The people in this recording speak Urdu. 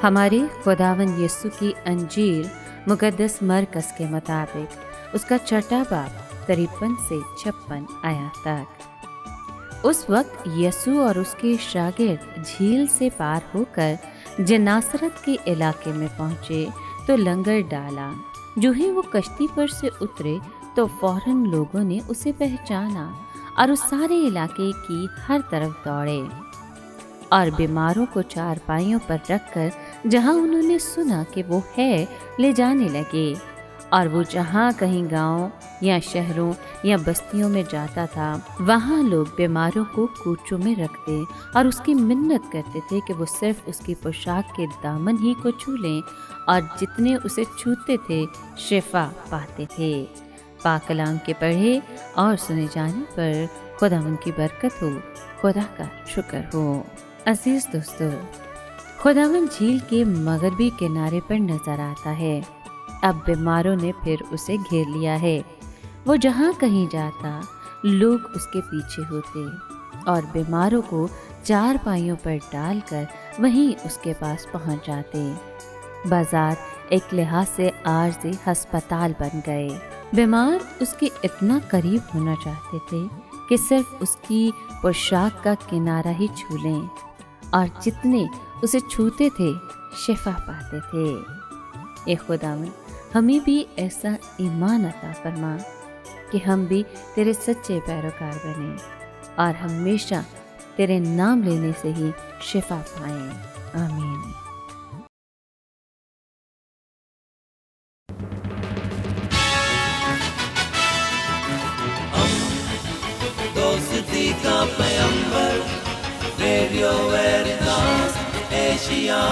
ہمارے خداوند یسوع کی انجیل مقدس مرکز کے مطابق اس کا چھٹا باب 53 سے 56 آیات تک۔ اس وقت یسوع اور اس کے شاگرد جھیل سے پار ہو کر جناسرت کے علاقے میں پہنچے تو لنگر ڈالا۔ جو ہی وہ کشتی پر سے اترے تو فوراً لوگوں نے اسے پہچانا اور اس سارے علاقے کی ہر طرف دوڑے اور بیماروں کو چارپائیوں پر رکھ کر جہاں انہوں نے سنا کہ وہ ہے لے جانے لگے۔ اور وہ جہاں کہیں گاؤں یا شہروں یا بستیوں میں جاتا تھا وہاں لوگ بیماروں کو کوچوں میں رکھتے اور اس کی منت کرتے تھے کہ وہ صرف اس کی پوشاک کے دامن ہی کو چھو لیں، اور جتنے اسے چھوتے تھے شفا پاتے تھے۔ پاک کلام کے پڑھے اور سنے جانے پر خداوند کی برکت ہو، خدا کا شکر ہو۔ عزیز دوستو، خداوند جھیل کے مغربی کنارے پر نظر آتا ہے۔ اب بیماروں نے پھر اسے گھیر لیا ہے۔ وہ جہاں کہیں جاتا لوگ اس کے پیچھے ہوتے اور بیماروں کو چار پائیوں پر ڈال کر وہیں اس کے پاس پہنچ جاتے۔ بازار ایک لحاظ سے عارضی ہسپتال بن گئے۔ بیمار اس کے اتنا قریب ہونا چاہتے تھے کہ صرف اس کی پوشاک کا کنارہ ہی چھو لیں، اور جتنے اسے چھوتے تھے شفا پاتے تھے۔ اے خداوند، ہمیں بھی ایسا ایمان عطا فرما کہ ہم بھی تیرے سچے پیروکار بنیں اور ہمیشہ تیرے نام لینے سے ہی شفا پائیں۔ آمین۔ دوستی کا پیمبر، ریڈیو ویریتاس ایشیا۔